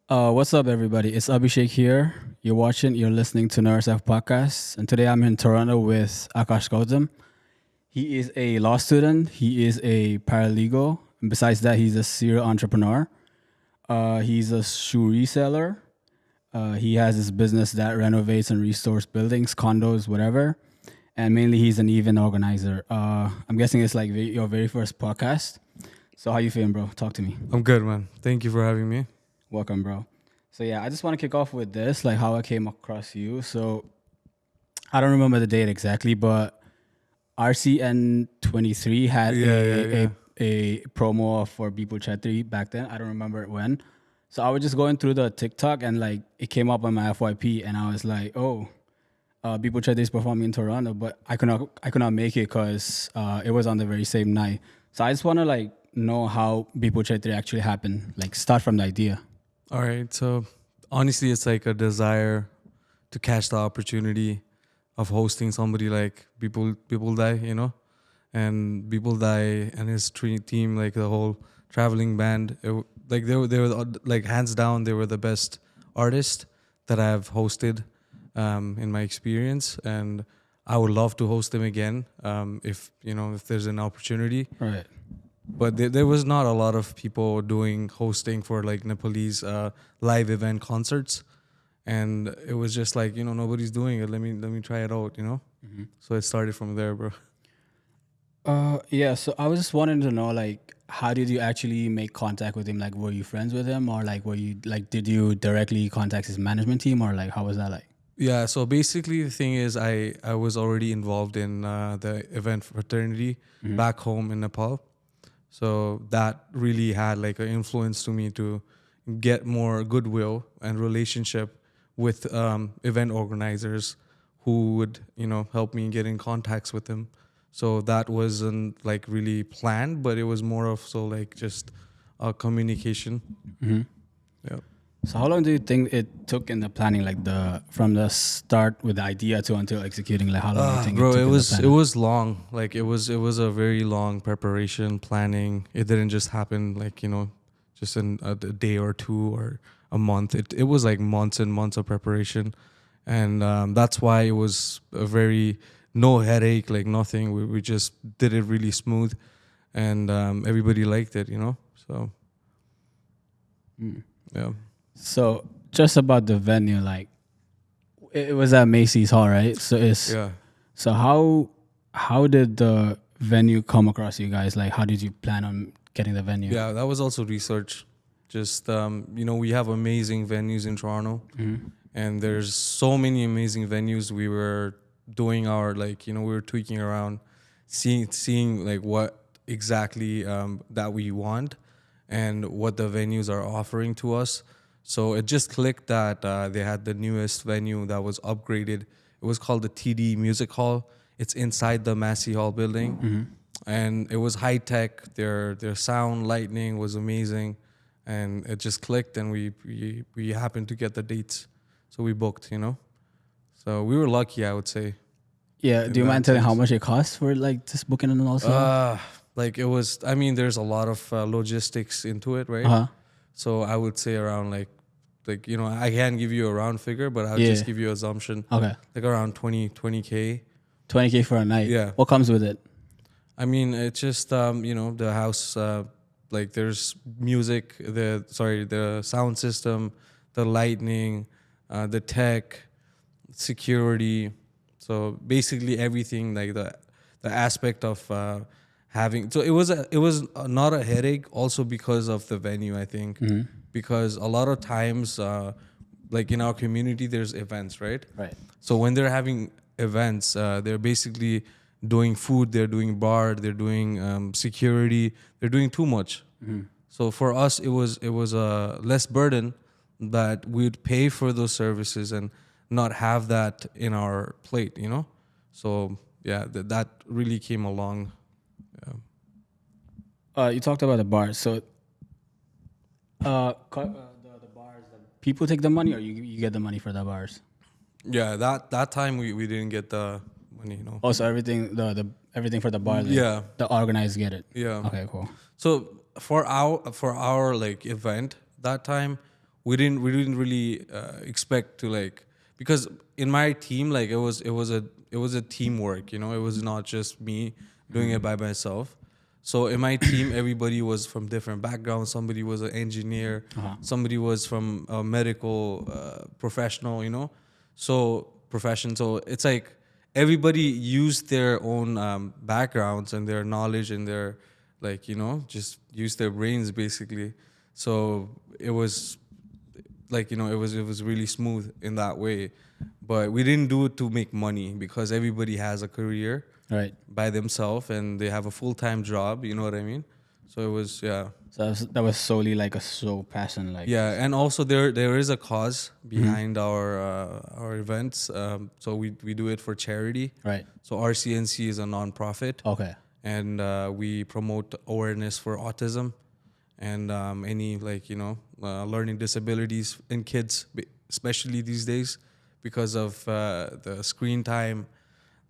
What's up, everybody? It's Abhishek here. You're listening to NRSF Podcast. And today I'm in Toronto with Aakash Gautam. He is a law student, he is a paralegal. And besides that, he's a serial entrepreneur. He's a shoe reseller. He has his business that renovates and restores buildings, condos, whatever. And mainly, he's an event organizer. I'm guessing it's like your very first podcast. So, how you feeling, bro? Talk to me. I'm good, man. Thank you for having me. Welcome, bro. So yeah, I just want to kick off with this, like how I came across you. So I don't remember the date exactly, but RCN 23 had a promo for Bipu Chetri back then. I don't remember when. So I was just going through the TikTok and like it came up on my FYP and I was like, oh, Bipu Chetri is performing in Toronto, but I could not make it because it was on the very same night. So I just want to like know how Bipu Chetri actually happened. Like start from the idea. All right. So honestly, it's like a desire to catch the opportunity of hosting somebody like people die, and people die and his team, like the whole traveling band. They were like hands down, they were the best artist that I've hosted in my experience, and I would love to host them again if there's an opportunity. Right. But there was not a lot of people doing hosting for like Nepalese live event concerts, and it was just like nobody's doing it. Let me try it out. Mm-hmm. So it started from there, bro. Yeah. So I was just wanting to know, like, how did you actually make contact with him? Like, were you friends with him, or like, did you directly contact his management team, or like, how was that like? Yeah. So basically, the thing is, I was already involved in the event fraternity back home in Nepal. So that really had like an influence to me to get more goodwill and relationship with event organizers who would, help me get in contacts with them. So that wasn't like really planned, but it was more of so like just communication. Mm-hmm. Yeah. So how long do you think it took in the planning, like from the start with the idea to until executing? Like how long do you think Bro, it took? it was long. Like it was a very long preparation, planning. It didn't just happen like just in a day or two or a month. It was like months and months of preparation, and that's why it was a very no headache, like nothing. We just did it really smooth, and everybody liked it. So yeah. So just about the venue, like it was at Macy's Hall, right? So Yeah. So how did the venue come across you guys? Like how did you plan on getting the venue? Yeah, that was also research. Just we have amazing venues in Toronto, and there's so many amazing venues. We were doing our we were tweaking around, seeing like what exactly that we want, and what the venues are offering to us. So it just clicked that they had the newest venue that was upgraded. It was called the TD Music Hall. It's inside the Massey Hall building, and it was high tech. Their sound, lighting was amazing, and it just clicked. And we happened to get the dates, so we booked. So we were lucky, I would say. Yeah. Do you mind telling how much it costs for like just booking and also? Like it was. I mean, there's a lot of logistics into it, right? Uh-huh. So I would say around like I can't give you a round figure, but I'll just give you an assumption. Okay. Like around 20K. 20K for a night. Yeah. What comes with it? I mean, it's just the house, like there's music, the sound system, the lighting, the tech, security. So basically everything, like the aspect of having. So it was not a headache, also because of the venue, I think, because a lot of times, like in our community, there's events, right? Right. So when they're having events, they're basically doing food, they're doing bar, they're doing security, they're doing too much. So for us, it was a less burden that we'd pay for those services and not have that in our plate, So yeah, that really came along. You talked about the bars. So the bars, the people take the money, or you get the money for the bars? Yeah, that time we didn't get the money, Also, everything everything for the bar. Yeah. The organized get it. Yeah. Okay, cool. So for our like event that time, we didn't really expect to like, because in my team, like it was a teamwork, you know. It was not just me doing it by myself. So in my team, everybody was from different backgrounds. Somebody was an engineer, somebody was from a medical professional, you know, so profession. So it's like everybody used their own backgrounds and their knowledge and their, like, you know, just use their brains basically. So it was like, you know, it was really smooth in that way. But we didn't do it to make money, because everybody has a career Right. by themselves and they have a full-time job, you know what I mean? So it was, yeah. So that was solely like a sole passion, like. Yeah, and also there is a cause behind our events. So we do it for charity. Right. So RCNC is a non-profit. Okay. And we promote awareness for autism and any, like, you know, learning disabilities in kids, especially these days, because of the screen time.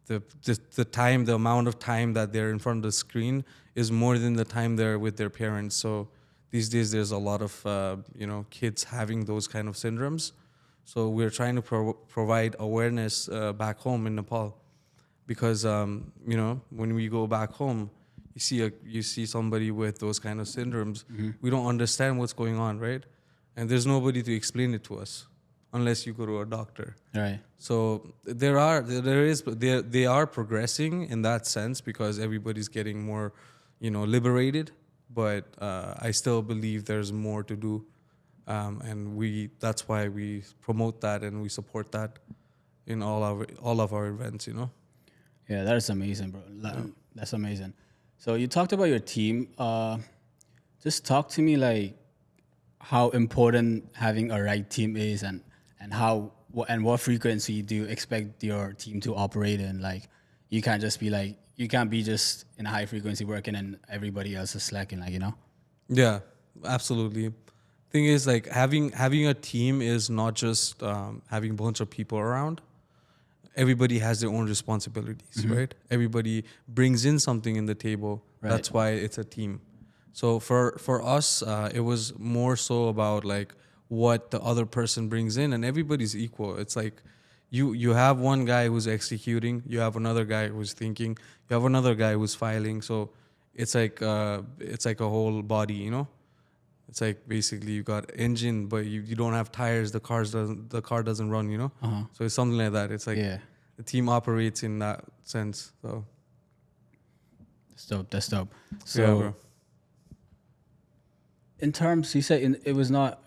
The amount of time that they're in front of the screen is more than the time they're with their parents. So these days there's a lot of you know, kids having those kind of syndromes. So we're trying to provide awareness back home in Nepal, because you know, when we go back home, you see somebody with those kind of syndromes. We don't understand what's going on, right? And there's nobody to explain it to us unless you go to a doctor. Right. So they are progressing in that sense, because everybody's getting more, you know, liberated. But I still believe there's more to do, and that's why we promote that and we support that in all of our events, you know. Yeah, that is amazing, bro. That's amazing. So you talked about your team. Just talk to me like how important having a right team is, and what frequency do you expect your team to operate in? Like, you can't be just in a high frequency working and everybody else is slacking, like, you know? Yeah, absolutely. Thing is, like, having a team is not just having a bunch of people around. Everybody has their own responsibilities, right? Everybody brings in something in the table. Right. That's why it's a team. So for us, it was more so about like what the other person brings in, and everybody's equal. It's like you have one guy who's executing, you have another guy who's thinking, you have another guy who's filing. So it's like a whole body, you know. It's like basically you got engine, but you don't have tires. The car doesn't run, you know. So it's something like that. It's like the team operates in that sense. So that's dope. So yeah, bro. In terms, you said it was not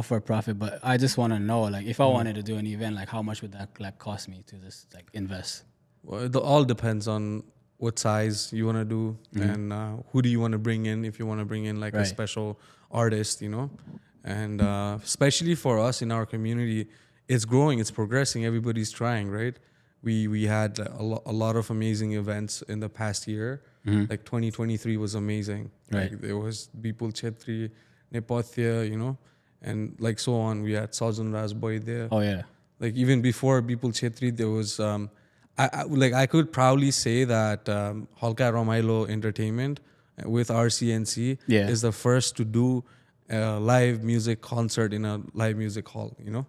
for profit, but I just want to know, like, if I wanted to do an event, like, how much would that like cost me to just like invest? Well, it all depends on what size you want to do and who do you want to bring in. If you want to bring in like a special artist, you know, and especially for us in our community, it's growing, it's progressing. Everybody's trying, right? We had a lot of amazing events in the past year. Like 2023 was amazing. Right. Like there was Bipul Chetri, Nepathia, you know, and like so on. We had Sajan Razboy there. Oh yeah. Like even before Bipul Chetri, there was I could proudly say that Halka Ramailo Entertainment with RCNC is the first to do a live music concert in a live music hall, you know.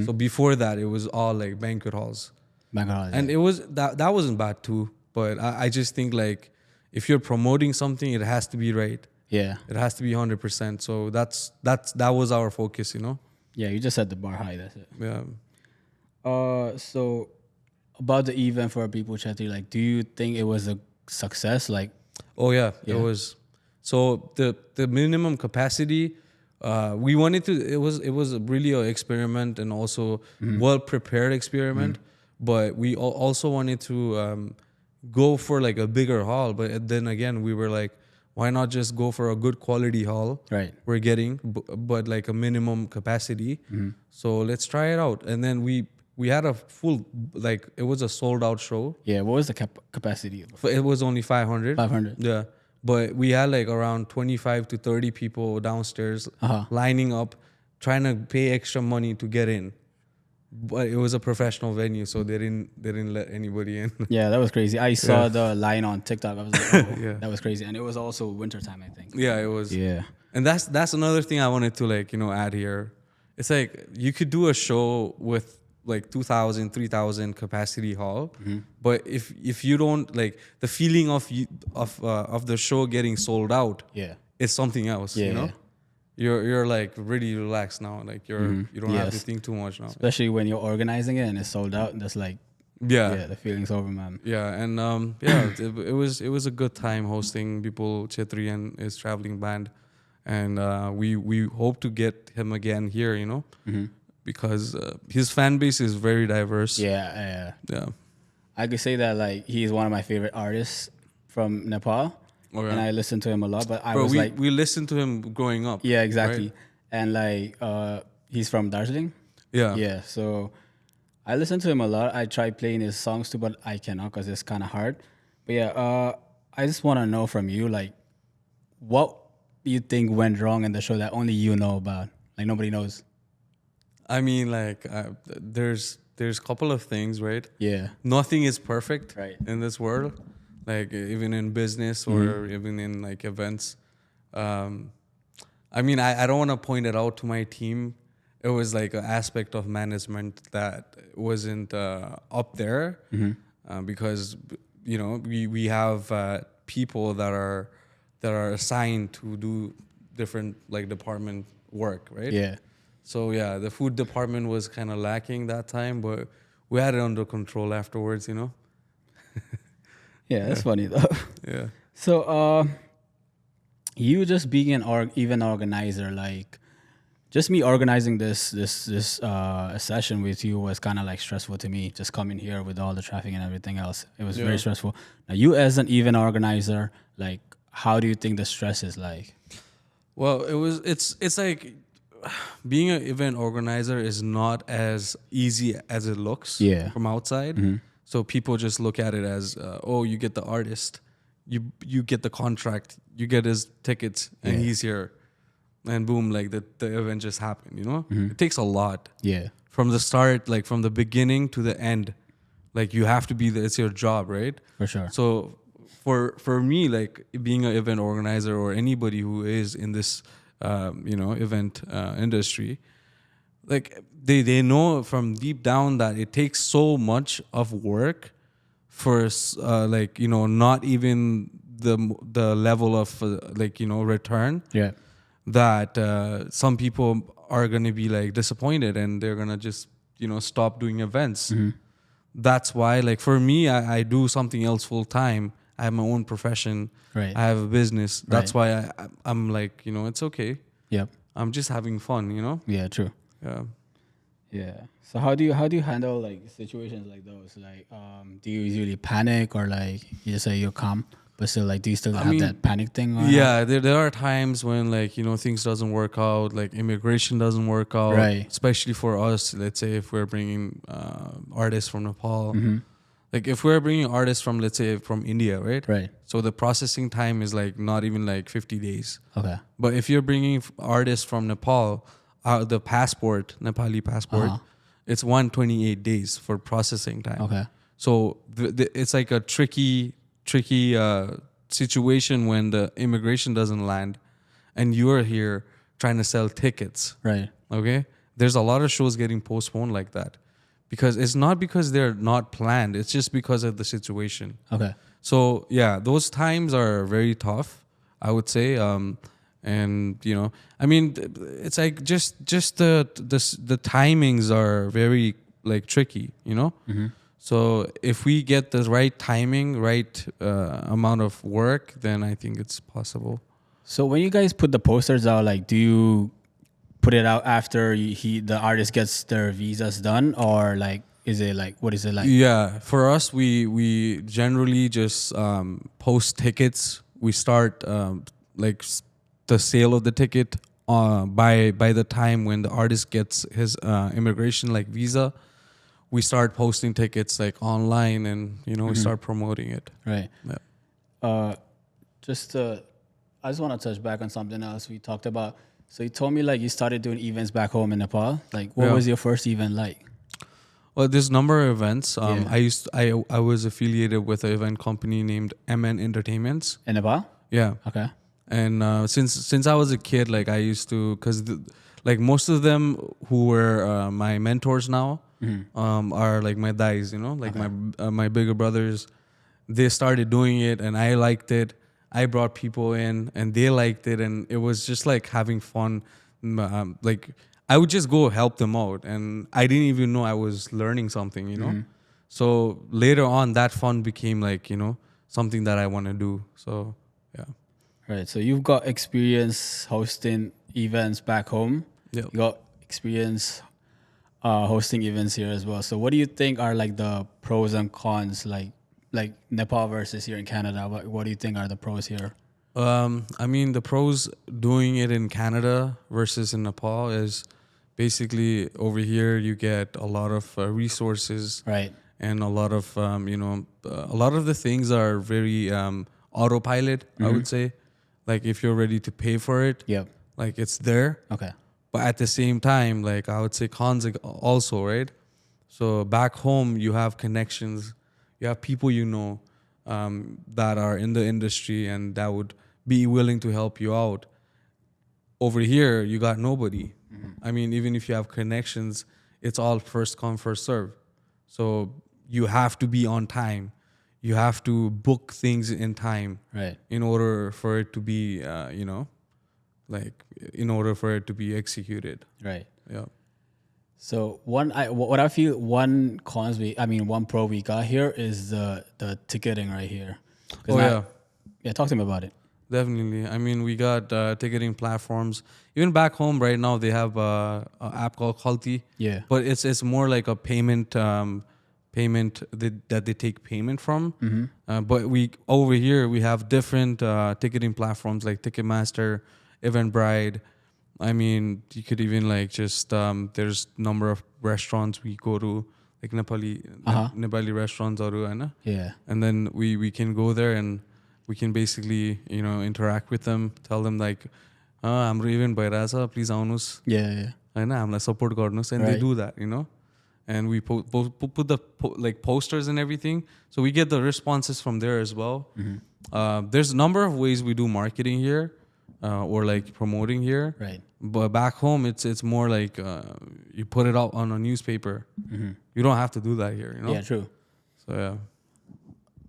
So before that, it was all like banquet halls. And it was that wasn't bad too, but I just think like if you're promoting something, it has to be right. Yeah, it has to be 100%. So that was our focus, you know. Yeah, you just set the bar high. That's it. Yeah. So about the event for People Chatty, like, do you think it was a success? Like, oh yeah, it was. So the minimum capacity, we wanted to. It was really an experiment and also well prepared experiment. But we also wanted to go for like a bigger hall. But then again, we were like, why not just go for a good quality hall? Right. We're getting, but like a minimum capacity. So let's try it out. And then we had a full, like, it was a sold out show. Yeah. What was the capacity? It was only 500. 500. Yeah. But we had like around 25 to 30 people downstairs lining up, trying to pay extra money to get in. But it was a professional venue, so they didn't let anybody in. Yeah, that was crazy. I saw the line on TikTok. I was like, oh, that was crazy. And it was also wintertime, I think. Yeah, it was. Yeah. And that's another thing I wanted to like, add here. It's like you could do a show with like 2,000, 3,000 capacity hall, but if you don't like the feeling of the show getting sold out, is something else. You're like really relaxed now. Like you don't have to think too much now. Especially when you're organizing it and it's sold out, and that's like the feeling's over, man. Yeah, and it was a good time hosting people, Chetri and his traveling band, and we hope to get him again here, because his fan base is very diverse. Yeah. I could say that like he's one of my favorite artists from Nepal. Okay. And I listened to him a lot, but we listened to him growing up. Yeah, exactly. Right? And like he's from Darjeeling. Yeah. So I listen to him a lot. I try playing his songs too, but I cannot because it's kind of hard. But yeah, I just want to know from you, like, what you think went wrong in the show that only you know about, like nobody knows. I mean, like, there's a couple of things, right? Yeah. Nothing is perfect in this world. Like even in business or even in like events. I mean, I don't want to point it out to my team. It was like an aspect of management that wasn't up there because we have people that are assigned to do different like department work, right? Yeah. So yeah, the food department was kind of lacking that time, but we had it under control afterwards, Yeah, that's funny though. Yeah. So, you just being an event organizer, like, just me organizing this session with you was kind of like stressful to me. Just coming here with all the traffic and everything else, it was very stressful. Now, you as an event organizer, like, how do you think the stress is like? Well, it's like being an event organizer is not as easy as it looks from outside. So people just look at it as, you get the artist, you get the contract, you get his tickets, and he's here, and boom, like the event just happened. It takes a lot. Yeah. From the start, like from the beginning to the end, like you have to be there. It's your job, right? For sure. So for me, like being an event organizer or anybody who is in this, event industry, like they know from deep down that it takes so much of work for not even the level of return that some people are going to be like disappointed and they're going to just stop doing events. That's why, like, for me, I do something else full time. I have my own profession. Right. I have a business. That's why I'm like, it's okay. Yep. I'm just having fun, Yeah, true. Yeah. Yeah. So how do you handle like situations like those? Like, do you usually panic or like you just say you're calm, but still like do you still have that panic thing? Yeah, there are times when like things doesn't work out, like immigration doesn't work out, right? Especially for us, let's say if we're bringing artists from Nepal, like if we're bringing artists from let's say from India, right? Right. So the processing time is like not even like 50 days. Okay. But if you're bringing artists from Nepal, the Nepali passport, it's 128 days for processing time. Okay. So it's like a tricky situation when the immigration doesn't land and you're here trying to sell tickets. Right. Okay. There's a lot of shows getting postponed like that because it's not because they're not planned. It's just because of the situation. Okay. So yeah, those times are very tough, I would say. And I mean, it's like just the timings are very like tricky, So if we get the right timing, right amount of work, then I think it's possible. So when you guys put the posters out, like, do you put it out after the artist gets their visas done, or like is it like what is it like? Yeah, for us, we generally just post tickets. We start the sale of the ticket by the time when the artist gets his immigration like visa. We start posting tickets like online and we start promoting it. Right. Yeah. I just want to touch back on something else we talked about. So you told me like you started doing events back home in Nepal. Like what was your first event like? Well, there's a number of events. I was affiliated with an event company named MN Entertainments in Nepal. Yeah. Okay. And since I was a kid, like I used to, because like most of them who were my mentors now are like my dais, you know, like my bigger brothers. They started doing it, and I liked it. I brought people in, and they liked it, and it was just like having fun. Like I would just go help them out, and I didn't even know I was learning something, you know. So later on, that fun became like, you know, something that I want to do. So yeah. Right. So you've got experience hosting events back home. Yeah. You got experience hosting events here as well. So what do you think are like the pros and cons, like Nepal versus here in Canada? What do you think are the pros here? I mean, the pros doing it in Canada versus in Nepal is basically over here you get a lot of resources, Right. and a lot of you know, a lot of the things are very autopilot. I would say, like if you're ready to pay for it, Yep. like it's there. Okay. But at the same time, like I would say cons also, right? So back home, you have connections, you have people you know that are in the industry and that would be willing to help you out. Over here, you got nobody. I mean, even if you have connections, it's all first come, first serve. So you have to be on time. You have to book things in time, Right. in order for it to be, you know, like in order for it to be executed. Right. Yeah. So what I feel one one pro we got here is the ticketing right here. Yeah, talk to me about it. Definitely. I mean, we got ticketing platforms. Even back home right now, they have an app called Khalti. Yeah. But it's more like a payment that they take payment from. But we over here we have different ticketing platforms like Ticketmaster, Eventbrite. I mean, you could even like just there's number of restaurants we go to, like Nepali restaurants or Yeah. and then we can go there and we can basically, you know, interact with them, tell them like हाम्रो event भइरहेछ, please आउनुहोस् Yeah. होइन, हामीलाई support गर्नुहोस्, and Right. they do that, you know. And we put the like posters and everything, so we get the responses from there as well. There's a number of ways we do marketing here, or like promoting here. Right. But back home, it's more like you put it out on a newspaper. You don't have to do that here, you know. Yeah, true. So yeah.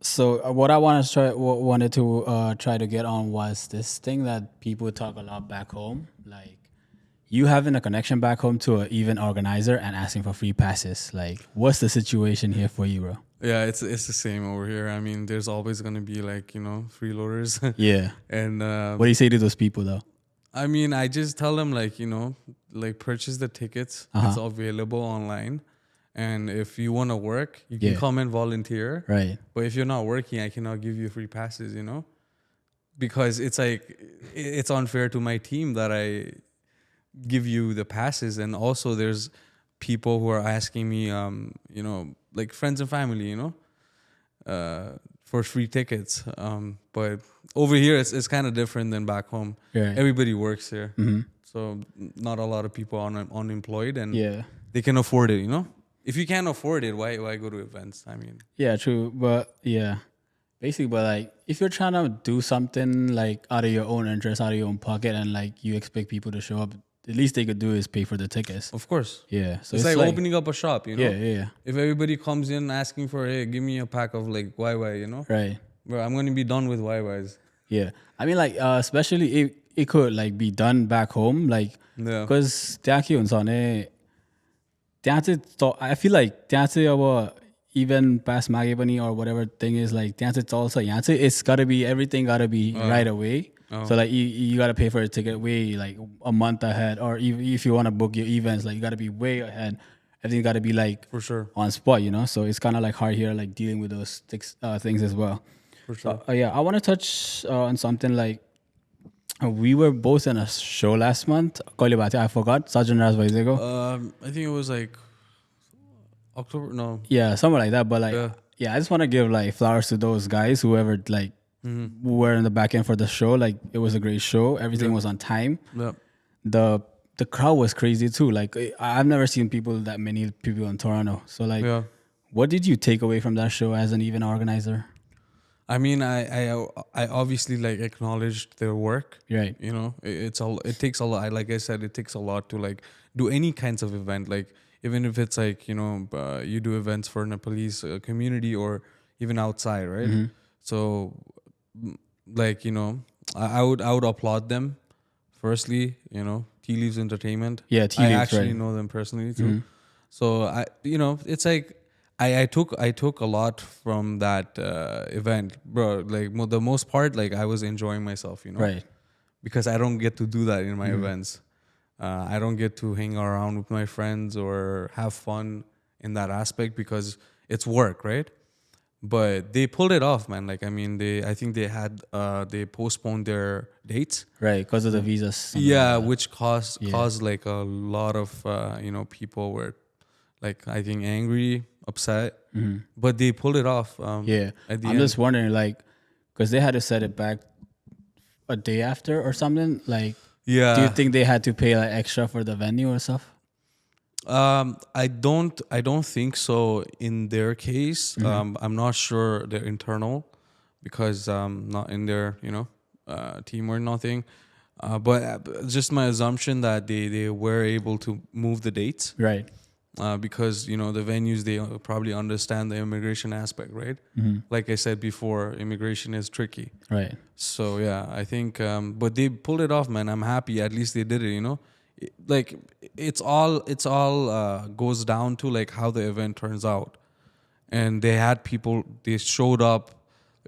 So what I wanted to try to get on was this thing that people talk a lot back home, like you having a connection back home to an event organizer and asking for free passes. Like, what's the situation here for you, bro? Yeah, it's the same over here. I mean, there's always gonna be like, you know, freeloaders. Yeah. And what do you say to those people though? I mean, I just tell them like, you know, like purchase the tickets. It's available online. And if you want to work, you can come and volunteer. Right. But if you're not working, I cannot give you free passes, you know? Because it's like, it's unfair to my team that I give you the passes. And also there's people who are asking me, you know, like friends and family, you know, for free tickets. But over here, it's kind of different than back home. Right. Everybody works here. So not a lot of people are unemployed and they can afford it, you know? If you can't afford it, why go to events? I mean, yeah, true. But yeah, basically, but like if you're trying to do something like out of your own interest, out of your own pocket, and like you expect people to show up, the least they could do is pay for the tickets. Of course. Yeah. So it's like opening up a shop, you know? Yeah. If everybody comes in asking for, hey, give me a pack of like YY, you know? Right. Bro, I'm going to be done with YYs. Yeah. I mean, like, especially it could like be done back home, like, because I feel like even past Mage Pani or whatever thing is like it's also it's gotta be everything gotta be right away. So like you gotta pay for a ticket way like a month ahead, or if you wanna book your events, like you gotta be way ahead. Everything gotta be like for sure on spot, you know. So it's kind of like hard here, like dealing with those things as well. For sure. Yeah, I want to touch on something like we were both in a show last month. I forgot. Sajan Raz Vaizego. I think it was like October. No. Yeah, something like that. But like, yeah, I just want to give like flowers to those guys, whoever like who were in the back end for the show. Like, it was a great show. Everything was on time. Yeah. The crowd was crazy too. Like, I've never seen that many people in Toronto. So like, what did you take away from that show as an event organizer? I mean, I obviously like acknowledged their work. Right. You know, it takes a lot. Like I said, it takes a lot to like do any kinds of event. Like even if it's like you do events for Nepalese community or even outside, right? Mm-hmm. So like I would applaud them. Firstly, Tea Leaves Entertainment. Yeah, Tea I Leaves, actually right. know them personally too. Mm-hmm. So it's like I took a lot from that event, bro. Like the most part, like I was enjoying myself, Right. because I don't get to do that in my Mm-hmm. events. I don't get to hang around with my friends or have fun in that aspect because it's work, right? But they pulled it off, man. Like I mean, I think they postponed their dates. Right, because of the visas. something Yeah, like that. which caused Yeah. caused like a lot of people were like I think angry, upset, but they pulled it off. Yeah. At the I'm end. just wondering, like, because they had to set it back a day after or something. Like, Yeah. do you think they had to pay like extra for the venue or stuff? I don't think so in their case. I'm not sure they're internal because not in their team or nothing. But just my assumption that they were able to move the dates. Right. Because the venues they probably understand the immigration aspect, right? Like I said before, immigration is tricky. Right. So yeah, I think, but they pulled it off, man. I'm happy. At least they did it. Like it's all goes down to like how the event turns out. And they had people. They showed up.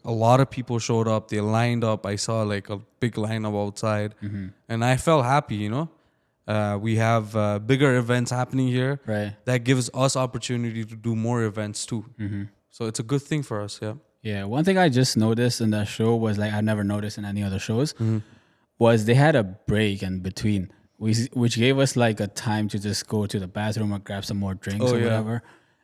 A lot of people showed up. They lined up. I saw like a big lineup outside, and I felt happy. We have bigger events happening here. Right. That gives us opportunity to do more events too. So it's a good thing for us. Yeah. Yeah. One thing I just noticed in that show was like I never noticed in any other shows was they had a break in between, which gave us like a time to just go to the bathroom or grab some more drinks Oh, or yeah. whatever.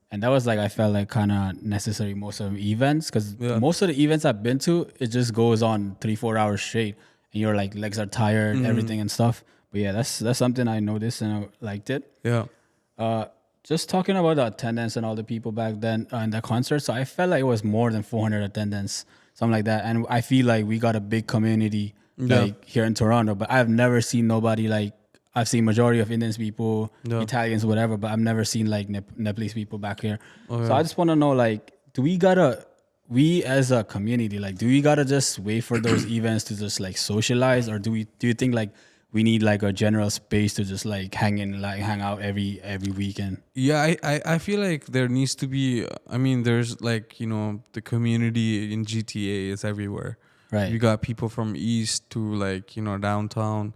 And that was like I felt like kind of necessary most of the events because Yeah. most of the events I've been to it just goes on 3-4 hours straight and your like legs are tired, everything and stuff. But yeah, that's something I noticed and I liked it. Yeah. Just talking about the attendance and all the people back then in the concert, so I felt like it was more than 400 attendance, something like that. And I feel like we got a big community like here in Toronto, but I've never seen nobody like I've seen majority of Indians people, Italians, whatever, but I've never seen like Nepalese people back here. So I just want to know, like, we as a community, like, do we gotta just wait for those events to just like socialize, or do you think like we need like a general space to just like hang out every weekend? Yeah, I feel like there needs to be. I mean, there's like the community in GTA is everywhere. Right. You got people from east to like downtown,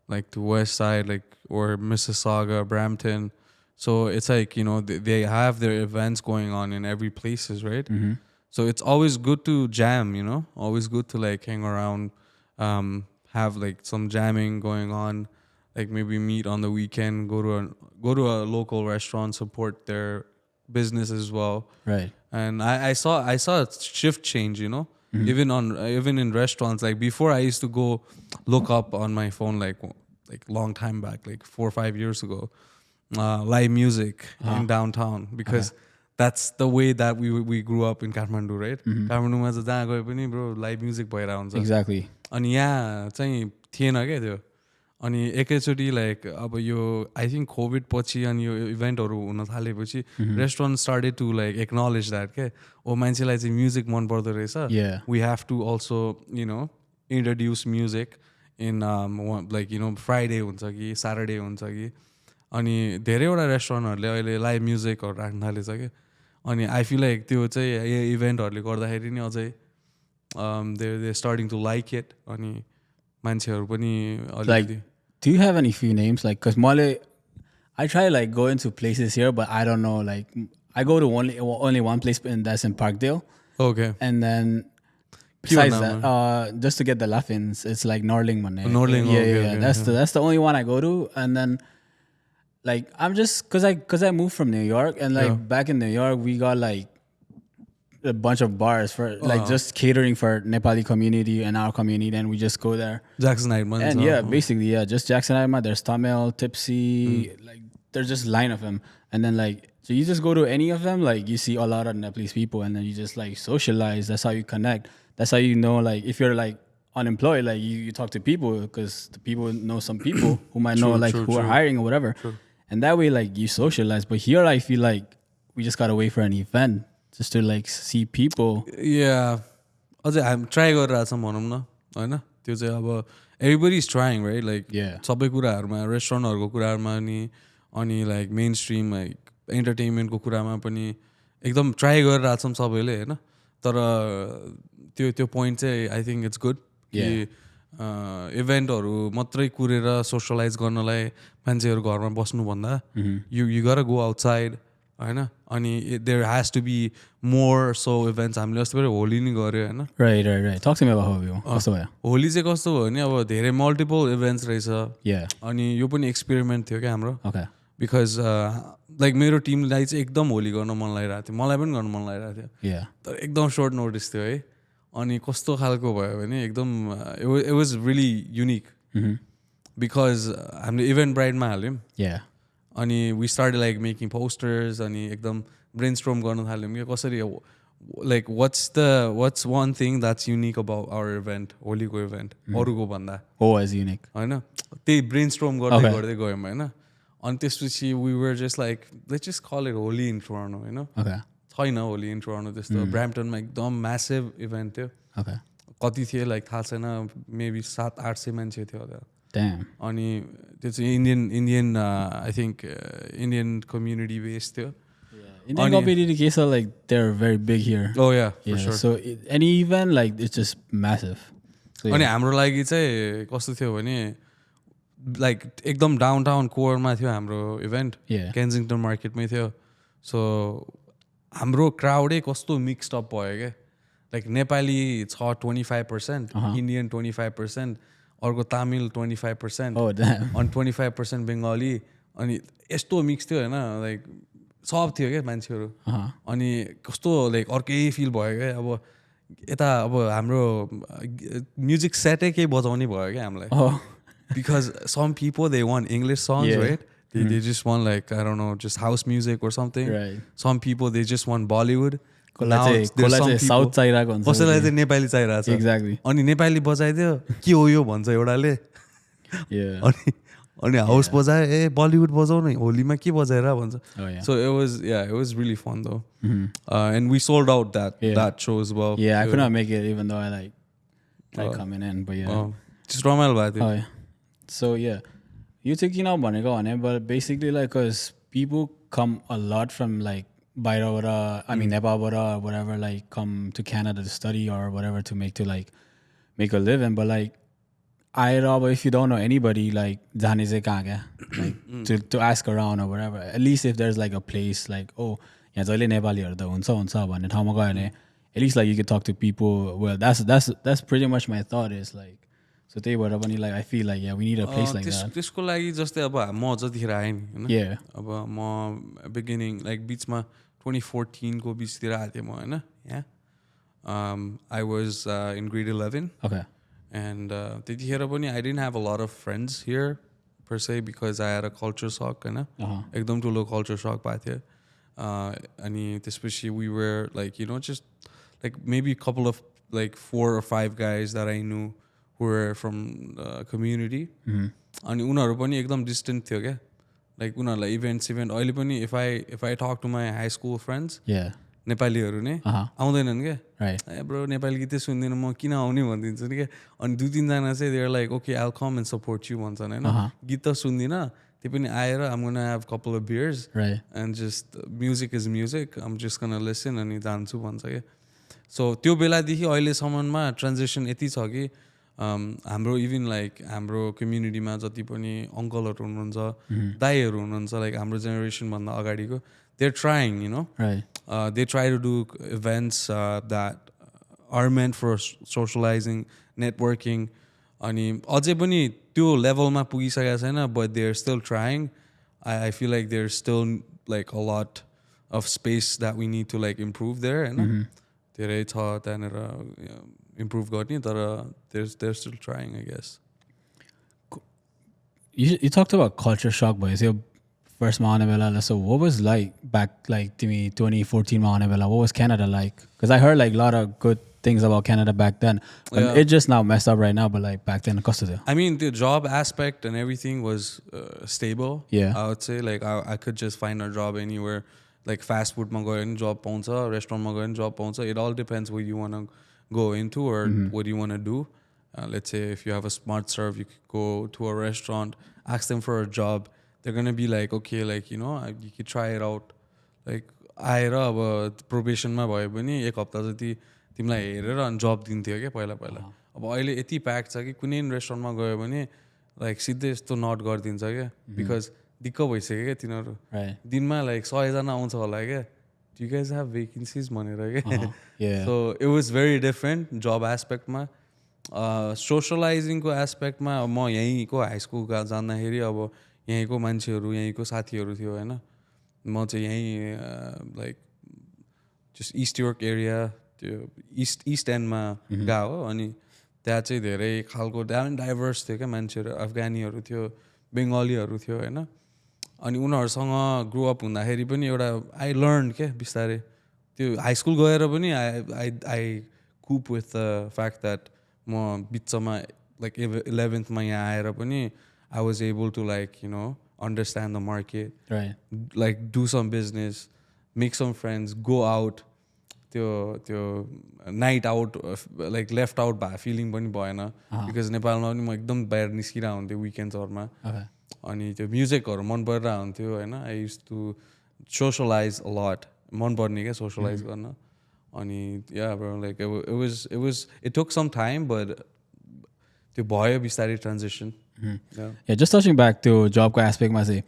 like to west side, like or Mississauga, Brampton. So it's like they have their events going on in every places, right? So it's always good to jam. Always good to like hang around, have like some jamming going on, like maybe meet on the weekend, go to a local restaurant, support their business as well. Right. And I saw a shift change, even in restaurants. Like before, I used to go look up on my phone like long time back, like 4 or 5 years ago, live music in downtown because that's the way that we grew up in Kathmandu, right? Kathmanduमा चाहिँ जहाँ गए पनि bro live music भइरहेको हुन्छ. Exactly. अनि यहाँ चाहिँ थिएन क्या त्यो. अनि एकैचोटि लाइक अब यो आई थिङ्क कोभिड पछि अनि यो इभेन्टहरू हुन थालेपछि restaurant started to like acknowledge that के ओ मान्छेलाई चाहिँ म्युजिक मन पर्दो रहेछ. We have to also introduce music in like Friday हुन्छ कि स्याटरडे हुन्छ कि. अनि धेरैवटा रेस्टुरेन्टहरूले अहिले लाइभ म्युजिकहरू राख्न थालेछ कि. अनि आई फिल लाइक त्यो चाहिँ यो इभेन्टहरूले गर्दाखेरि नि अझै दे स्टार्टिङ टु लाइक इट. अनि मान्छेहरू पनि like, do you have any few names? Like, because I try like going to places here, but I don't know. Like, I go to only one place, and that's in Parkdale. Okay. And then besides that, just to get the muffins, it's like Norling Money. Norling, yeah. That's the only one I go to, and then like I'm just because I moved from New York, and like back in New York, we got like a bunch of bars for like just catering for Nepali community and our community, and we just go there. Jackson Idman. And basically, just Jackson Idman. There's Tamil, Tipsy, like there's just line of them, and then like so you just go to any of them, like you see a lot of Nepalese people, and then you just like socialize. That's how you connect. That's how you know, like if you're like unemployed, like you talk to people because the people know some people who might know like who are hiring or whatever, and that way like you socialize. But here I feel like we just gotta wait for an event just to like see people. Yeah, अझै हामी try गरिरहेछौँ भनौँ न होइन त्यो चाहिँ अब everybody is trying right like सबै कुराहरूमा रेस्टुरेन्टहरूको कुराहरूमा अनि लाइक मेन स्ट्रिम लाइक इन्टरटेनमेन्टको कुरामा पनि एकदम ट्राई गरिरहेछौँ सबैले होइन तर त्यो पोइन्ट चाहिँ आई थिङ्क इट्स गुड कि इभेन्टहरू मात्रै कुरेर सोसलाइज गर्नलाई मान्छेहरू घरमा बस्नुभन्दा यु गर गो आउटसाइड होइन अनि there has to be more so events हामीले अस्ति पनि होली नै गऱ्यो होइन होली चाहिँ कस्तो भयो भने अब धेरै मल्टिपल इभेन्ट्स रहेछ अनि यो पनि एक्सपेरिमेन्ट थियो क्या हाम्रो बिकज लाइक मेरो टिमलाई चाहिँ एकदम होली गर्न मन लागिरहेको थियो मलाई पनि गर्न मन लागिरहेको थियो तर एकदम सर्ट नोटिस थियो है अनि कस्तो खालको भयो भने एकदम it was really unique because हामीले इभेन्ट ब्राइडमा हाल्यौँ अनि we start like making posters अनि एकदम ब्रेनस्ट्रोम गर्न थाल्यौँ कि कसरी like what's one thing that's unique about our event होलीको इभेन्ट अरूको भन्दा युनिक होइन त्यही ब्रेनस्ट्रोम गर्दै गर्दै गयौँ होइन अनि त्यसपछि we were just like let's just call it Holi in Toronto होइन छैन होली इन टोरन्टो त्यस्तो ब्राम्पटनमा एकदम म्यासिभ इभेन्ट थियो कति थियो लाइक थाहा छैन मेबी 700-800 मान्छे थियो त्यहाँ अनि त्यो चाहिँ Indian I think Indian community base थियो Indian community case are like they're very big here. Oh yeah, for sure. So any event like it's just massive. अनि हाम्रो लागि चाहिँ कस्तो थियो भने लाइक एकदम डाउनटाउन कोरमा थियो हाम्रो इभेन्ट केन्जिङटन मार्केटमै थियो सो हाम्रो क्राउडै कस्तो मिक्स्ड अप भयो क्या लाइक नेपाली छ 25%, इन्डियन 25%, अर्को तामिल 25%, अनि 25% बङ्गाली अनि यस्तो मिक्स थियो होइन लाइक सब थियो क्या मान्छेहरू अनि कस्तो लाइक अर्कै फिल भयो क्या अब यता अब हाम्रो म्युजिक सेटै केही बजाउने भयो क्या हामीलाई because some people they want English songs right they just want like I don't know just house music or something some people they just want Bollywood कसैलाई चाहिँ नेपाली चाहिरहेको छ एक्ज्याक्टली अनि नेपाली बजाइदियो के हो यो भन्छ एउटाले अनि हाउस बजायो ए बलिउड बजाउ न होलीमा के बजाएर भन्छ सो it was really fun though and we sold out that show as well I could not make it even though I like coming in but just रमाइलो भएको थियो so you चाहिँ किन भनेको भने but basically like cause people come a lot from like बाहिरबाट I mean नेपालबाट or whatever like come to Canada to study or whatever to make a living but like but if you don't know anybody like जाने चाहिँ कहाँ क्या like to ask around or whatever at least if there's like a place like oh यहाँ जहिले नेपालीहरू त हुन्छ भन्ने ठाउँमा गयो भने at least like you could talk to people well that's pretty much my thought is like so त्यही भएर पनि like I feel like we need a place like that त्यसको लागि जस्तै अब म जतिखेर आएँ नि हैन अब म बिगिनिङ लाइक बिचमा 2014 को बिचतिर आएको थिएँ म हैन यहाँ I was in grade 11 and त्यतिखेर पनि I didn't have a lot of friends here per se because I had a culture shock हैन एकदम ठुलो culture shock भएको थियो अनि त्यसपछि we were like you know just like maybe a couple of like 4 or 5 guys that I knew who were from the community अनि उनीहरू पनि एकदम डिस्टेन्ट थियो क्या लाइक उनीहरूलाई इभेन्ट अहिले पनि if I talk to my high school friends नेपालीहरू नै आउँदैनन् क्या ए ब्रो नेपाली गीतै सुन्दिनँ म किन आउने भनिदिन्छु नि क्या अनि 2-3 जना चाहिँ there like okay I will come and support you भन्छन् होइन गीत त सुन्दिनँ त्यो पनि आएर I'm gonna have couple of beers and just music is music I'm just gonna listen अनि जान्छु भन्छ क्या सो त्यो बेलादेखि अहिलेसम्ममा ट्रान्जेक्सन यति छ कि हाम्रो इभन लाइक हाम्रो कम्युनिटीमा जति पनि अङ्कलहरू हुनुहुन्छ दाइहरू हुनुहुन्छ लाइक हाम्रो जेनेरेसनभन्दा अगाडिको they're trying you know they try to do events that are meant for socializing networking अनि अझै पनि त्यो लेभलमा पुगिसकेको छैन but they're still trying I feel like there's still like a lot of space that we need to like improve there हैन धेरै छ त्यहाँनिर improve गर्ने तर they're still trying I guess you talked about culture shock भएछ first मा आउने बेला, so what was like back like तिमी 2014 मा आउने बेला, what was Canada like? Because I heard like a lot of good things about Canada back then. Yeah. It just now messed up right now, but like back then कस्तो थियो? I mean, the job aspect and everything was stable. Yeah. I would say like I could just find a job anywhere. Like fast food ma gayo भने job pauncha, restaurant ma gayo भने job pauncha. It all depends what you want to go into or what you want to do. Let's say if you have a smart serve, you could go to a restaurant, ask them for a job. They're going to be like, okay, like, you know, you could try it out. Like, आएर अब प्रोबेसनमा भयो भने एक हप्ता जति तिमीलाई हेरेर अनि जब दिन्थ्यो क्या पहिला पहिला. अब अहिले यति प्याक छ कि कुनै रेस्टुरेन्टमा गयो भने लाइक सिधै यस्तो नट गरिदिन्छ क्या, बिकज दिक्क भइसक्यो क्या तिनीहरू. दिनमा लाइक 100जना आउँछ होला क्या, यु गाइज हेभ भेकेन्सिज भनेर क्या. So it was very different जब एस्पेक्टमा. सोसलाइजिङको एस्पेक्टमा म यहीँको हाई स्कुल जाँदाखेरि अब यहीँको मान्छेहरू यहीँको साथीहरू थियो होइन. म चाहिँ यहीँ like just east York area त्यो इस्ट एन्डमा गएको हो. अनि त्यहाँ चाहिँ धेरै खालको डाइभर्स थियो क्या मान्छेहरू. अफगानीहरू थियो, बङ्गालीहरू थियो होइन. अनि उनीहरूसँग ग्रो अप हुँदाखेरि पनि एउटा आई लर्न क्या बिस्तारै. त्यो हाई स्कुल गएर पनि I cope with the fact that म बिचमा लाइक 11th यहाँ आएर पनि I was able to like you know understand the market, like do some business, make some friends, go out. त्यो night out like left out भए feeling पनि भएन, because नेपालमा पनि म एकदम बाहिर निस्किरहेको हुन्थ्यो विकेन्ड्सहरूमा. अनि त्यो म्युजिकहरू मन परिरहेको हुन्थ्यो होइन. I use to socialise a lot, मन पर्ने क्या सोसलाइज गर्न. अनि yeah like it took some time but त्यो भयो बिस्तारै transition. Yeah, just touching back to job ko aspect ma say,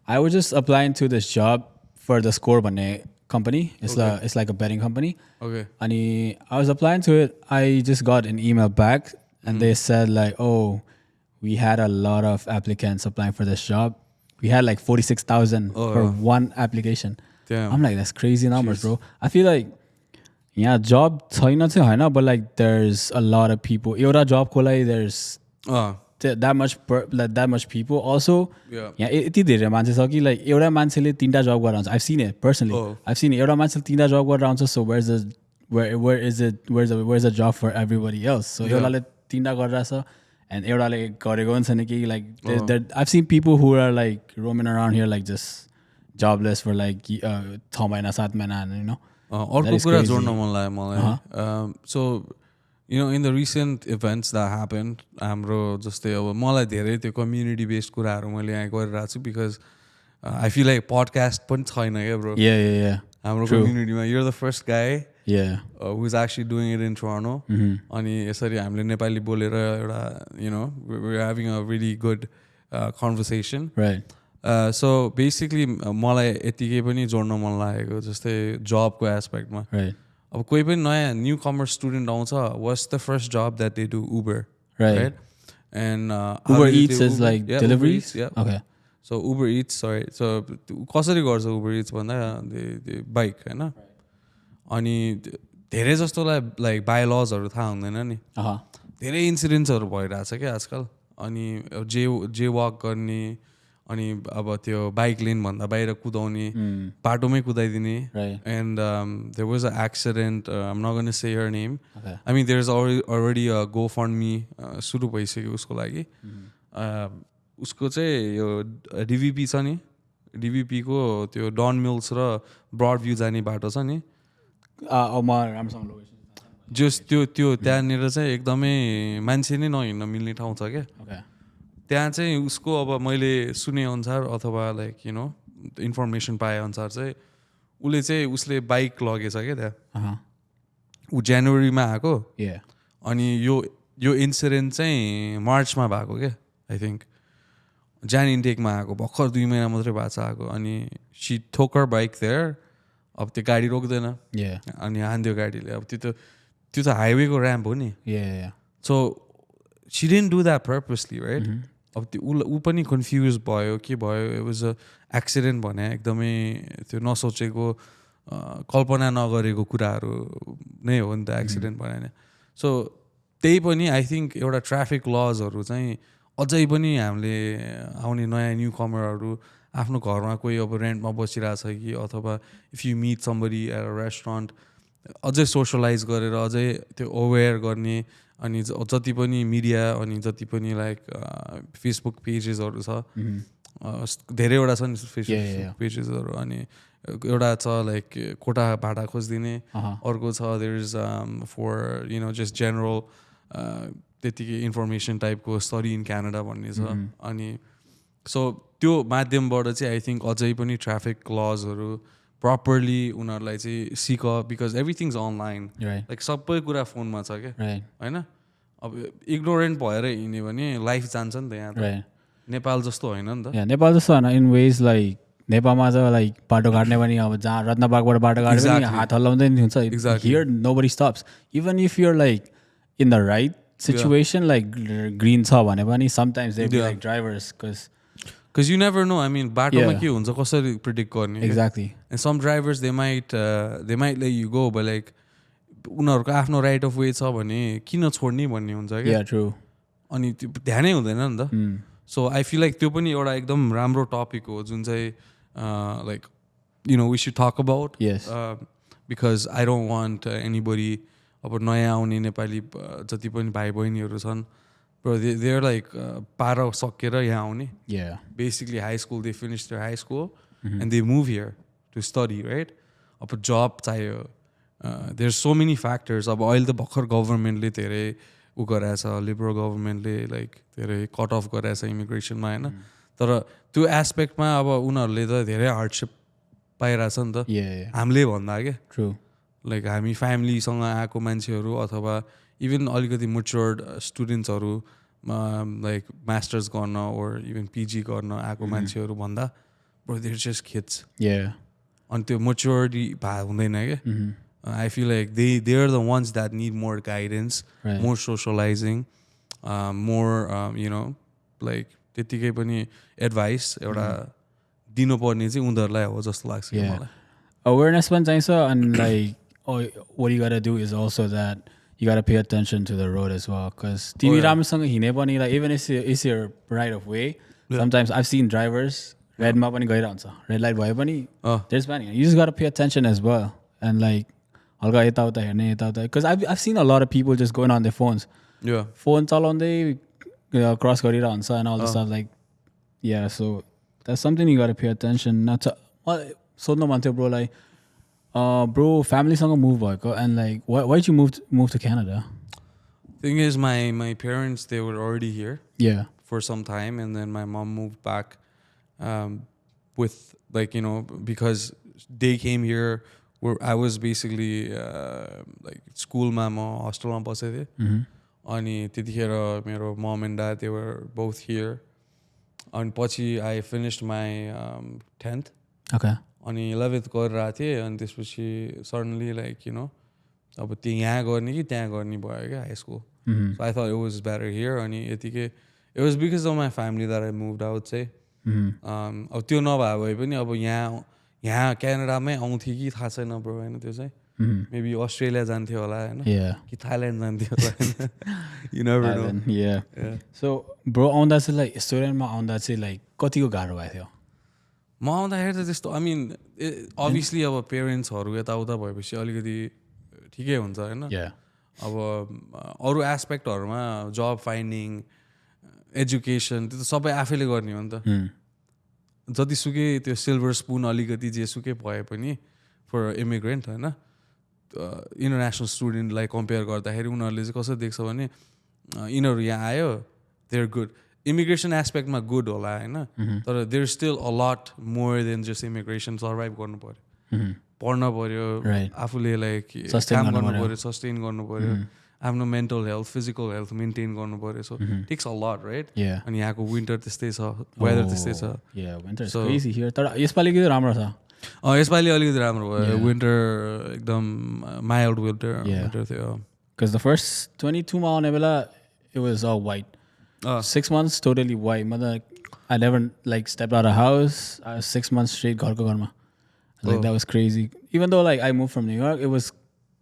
I was just applying to this job for the Score bhanne company. It's like a betting company. Okay. And I was applying to it. I just got an email back and they said like, oh, we had a lot of applicants applying for this job. We had like 46,000 for one application. Damn. I'm like, that's crazy numbers, bro. I feel like yeah, job छैन चाहिँ हैन, but like there's a lot of people. एउटा job को लागि there's that much people also. Yeah, यति धेरै मान्छे छ कि like एउटा मान्छेले 3टा जब गरेर आउँछ. I've seen it personally. I've seen it. एउटा मान्छेले 3टा जब गरेर आउँछ. So where's the job for everybody else? So एउटाले 3टा गरिरहेछ and एउटाले गरेको पनि छैन कि like I've seen people who are like roaming around here like just jobless for like 6 महिना 7 महिना, you know. अर्को कुरा जोड्न मन लाग्यो मलाई. So you know, in the recent events that happened, हाम्रो जस्तै अब मलाई धेरै त्यो कम्युनिटी बेस्ड कुराहरू मैले यहाँ गरिरहेको छु, because I feel like podcast पनि छैन क्या ब्रो. हाम्रो कम्युनिटीमा you're the first guy who's actually doing it in Toronto. अनि यसरी हामीले नेपाली बोलेर एउटा you know we're having a really good conversation. So basically मलाई यतिकै पनि जोड्न मन लागेको जस्तै जबको एस्पेक्टमा. अब कोही पनि नयाँ न्यू कमर स्टुडेन्ट आउँछ, what's the first job that they do? Uber, right? And Uber Eats is like deliveries? Okay. So Uber Eats, sorry. So कसरी गर्छ Uber Eats भन्दा बाइक होइन. अनि धेरै जस्तोलाई लाइक बाई लजहरू थाहा हुँदैन नि. धेरै इन्सिडेन्ट्सहरू भइरहेछ क्या आजकल. अनि जे वक गर्ने, अनि अब त्यो बाइक लेन भन्दा बाहिर कुदाउने, बाटोमै कुदाइदिने. And there was an accident. I'm not going to say her name. I mean, there's already a GoFundMe सुरु भइसक्यो उसको लागि. उसको चाहिँ यो डिभिपी छ नि, डिभिपीको त्यो डन मिल्स र ब्रड भ्यू जाने बाटो छ नि, जस त्यो त्यहाँनिर चाहिँ एकदमै मान्छे नै नहिँड्न मिल्ने ठाउँ छ क्या. त्यहाँ चाहिँ उसको अब मैले सुने अनुसार अथवा लाइक यु नो इन्फर्मेसन पाए अनुसार चाहिँ उसले बाइक लगेछ क्या त्यहाँ. ऊ जनवरीमा आएको. अनि यो इन्सिडेन्ट चाहिँ मार्चमा भएको क्या आई थिङ्क. जान इन्टेकमा आएको, भर्खर 2 महिना मात्रै भएको छ आएको. अनि सी ठोकर बाइक देयर. अब त्यो गाडी रोक्दैन अनि हान्दियो गाडीले. अब त्यो त हाइवेको ऱ्याम्प हो नि. So she didn't do that purposely, right? अब त्यो ऊ पनि कन्फ्युज भयो के भयो. इट वाज अ एक्सिडेन्ट भने एकदमै त्यो नसोचेको कल्पना नगरेको कुराहरू नै हो नि त एक्सिडेन्ट भने. सो त्यही पनि आई थिङ्क एउटा ट्राफिक लजहरू चाहिँ अझै पनि हामीले आउने नयाँ न्यू कमरहरू आफ्नो घरमा कोही अब रेन्टमा बसिरहेछ कि अथवा इफ यु मिट समबडी एट अ रेस्टुरेन्ट अझै सोसलाइज गरेर अझै त्यो अवेर गर्ने अनि जति पनि मिडिया अनि जति पनि लाइक फेसबुक पेजेसहरू छ धेरैवटा छ नि फेसबुक पेजेसहरू अनि एउटा छ लाइक कोटा भाडा खोजिदिने अर्को छ there is for you know just general त्यतिकै इन्फर्मेसन टाइपको स्टडी इन क्यानाडा भन्ने छ अनि सो त्यो माध्यमबाट चाहिँ आई थिङ्क अझै पनि ट्राफिक लजहरू प्रपरली उनीहरूलाई चाहिँ सिक बिकज एभ्रिथिङ्स अनलाइन लाइक सबै कुरा फोनमा छ क्या होइन अब इग्नोरेन्ट भएर हिँड्यो भने लाइफ जान्छ नि त यहाँ त नेपाल जस्तो होइन नि त नेपाल जस्तो होइन इन वेज लाइक नेपालमा चाहिँ लाइक बाटो काट्ने पनि अब जहाँ रत्नबागबाट बाटो काट्यो भने हात हल्लाउँदै नि हुन्छ here nobody stops even if your like in the right situation like green छ भने पनि sometimes they be like drivers because you never know. I mean, बाटोमा के हुन्छ कसरी predict गर्ने exactly and some drivers they might let you go but like उनीहरूको आफ्नो right of way छ भने किन छोड्ने भन्ने हुन्छ क्या yeah true अनि त्यो ध्यानै हुँदैन नि त so I feel like त्यो पनि एउटा एकदम राम्रो टपिक हो जुन चाहिँ like you know we should talk about yes because I don't want anybody अब नयाँ आउने नेपाली जति पनि भाइ बहिनीहरू छन् bro they're like para sakera yaha aune yeah basically high school they finish their high school and they move here to study right up a job chahiyo there's so many factors अब अहिले त भर्खर गभर्नमेन्टले धेरै उ गराएछ liberal गभर्नमेन्टले like धेरै cut off गराएछ इमिग्रेसनमा हैन तर त्यो एस्पेक्टमा अब उनीहरूले त धेरै हार्डशिप पाइरहेछ नि त हामीले भन्दा के ट्रु लाइक हामी फ्यामिलीसँग आएको मान्छेहरू अथवा इभन अलिकति मेच्योर्ड स्टुडेन्ट्सहरू लाइक मास्टर्स गर्न ओर इभन पिजी गर्न आएको मान्छेहरू भन्दा ब्रो देयर जस्ट किड्स अनि त्यो मेच्योरिटी हुँदैन क्या I feel like they are the ones that need more guidance more socialising more you know like त्यतिकै पनि एडभाइस एउटा दिनुपर्ने चाहिँ उनीहरूलाई हो जस्तो लाग्छ मलाई अवेरनेस पनि चाहिन्छ अनि like what you gotta do is also that you gotta pay attention to the road as well because TV राम्रोसँग हिँडे पनि like even if it's your right of way sometimes I've seen drivers red मा पनि गइरहन्छ red light भए पनि there's panic you just gotta pay attention as well and like हल्का यताउता हेर्ने यताउता because I've seen a lot of people just going on their phones phone चलाउँदै cross गरिरहन्छ and all this stuff like yeah so that's something you gotta pay attention not to सोध्नु मन थियो bro like bro family सँग move भएको and like why'd you move to Canada? Thing is my parents they were already here for some time and then my mom moved back with like you know because they came here where I was basically like school ma ma hostel ma बसेको थिएँ अनि त्यतिखेर मेरो mom and dad they were both here अनि पछि I finished my 10th okay अनि 11th गरिरहेको थिएँ अनि त्यसपछि सडनली लाइक यु नो अब त्यो यहाँ गर्ने कि त्यहाँ गर्ने भयो क्या high school so I thought it was better here अनि यतिकै it was because of my family that I moved out चाहिँ अब त्यो नभए भए पनि अब यहाँ क्यानाडामै आउँथ्यो कि थाहा छैन ब्रो होइन त्यो चाहिँ मेबी अस्ट्रेलिया जान्थ्यो होला होइन कि थाइल्यान्ड जान्थ्यो होला होइन you never know so bro आउँदा चाहिँ लाइक स्टुडेन्टमा आउँदा चाहिँ लाइक कतिको गाह्रो भएको थियो म आउँदाखेरि त त्यस्तो आई मिन अभियसली अब पेरेन्ट्सहरू यताउता भएपछि अलिकति ठिकै हुन्छ होइन अब अरू एस्पेक्टहरूमा जब फाइन्डिङ एजुकेसन त्यो त सबै आफैले गर्ने हो नि त जतिसुकै त्यो सिल्भर स्पुन अलिकति जेसुकै भए पनि फर इमिग्रेन्ट होइन इन्टरनेसनल स्टुडेन्टलाई कम्पेयर गर्दाखेरि उनीहरूले चाहिँ कसरी देख्छ भने यिनीहरू यहाँ आयो दे आर गुड इमिग्रेसन एस्पेक्टमा गुड होला होइन तर there is still a lot more than just immigration survive गर्नु पऱ्यो पढ्न पऱ्यो आफूले लाइक काम गर्नु पऱ्यो सस्टेन गर्नु पऱ्यो आफ्नो mental health physical health maintain गर्नु पऱ्यो सो टेक्स अ लट राइट अनि यहाँको विन्टर त्यस्तै छ वेदर त्यस्तै छ तर यसपालि के राम्रो छ यसपालि अलिकति राम्रो भयो विन्टर एकदम माइल्ड विन्टर थियो बिकज द फर्स्ट 22 मा आउने बेला it was all white 6 months totally white mother I never like stepped out of house I was 6 months straight घरको घरमा like that was crazy even though like I moved from New York it was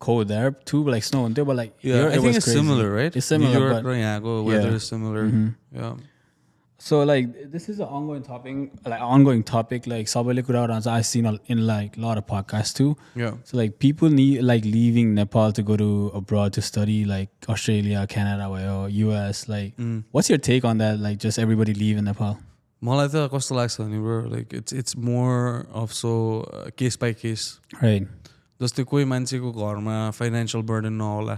cold there too but like snow and but like I think it's crazy. Similar right it's similar New York but yहाँको weather is similar So like this is an ongoing topic. Like sabale kura garन्छ. I've seen in like a lot of podcasts too. Yeah. So like people need like leaving Nepal to go to abroad to study, like Australia, Canada, or US. Like, what's your take on that? Like just everybody leave in Nepal. मलाई त कस्तो लाग्छ भने bro like it's more of so case by case Right. जस्तै कोही मान्छेको घरमा financial burden नहोला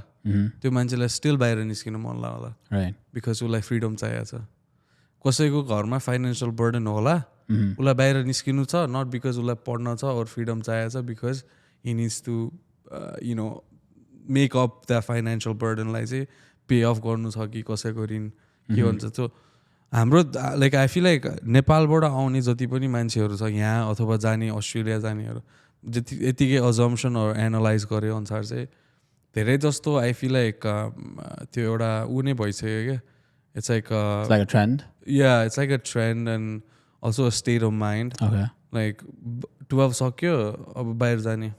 त्यो मान्छेलाई स्टिल बाहिर निस्किन मन होला Right. बिकज उसलाई फ्रिडम चाहिएको छ कसैको घरमा फाइनेन्सियल बर्डन होला उसलाई बाहिर निस्किनु छ नट बिकज उसलाई पढ्न छ अर फ्रिडम चाहिएको छ because he needs to you know make up the financial बर्डनलाई चाहिँ पे अफ गर्नु छ कि कसैको ऋण के भन्छ त्यो हाम्रो लाइक आई फिल लाइक नेपालबाट आउने जति पनि मान्छेहरू छ यहाँ अथवा जाने अस्ट्रेलिया जानेहरू जति यतिकै अजम्सन एनालाइज गरे अनुसार चाहिँ धेरै जस्तो आई फिल लाइक त्यो एउटा ऊ नै भइसक्यो क्या it's like It's like a trend. yeah it's like a trend and also a state of mind Okay. like 12 सक्यो अब बाहिर जाने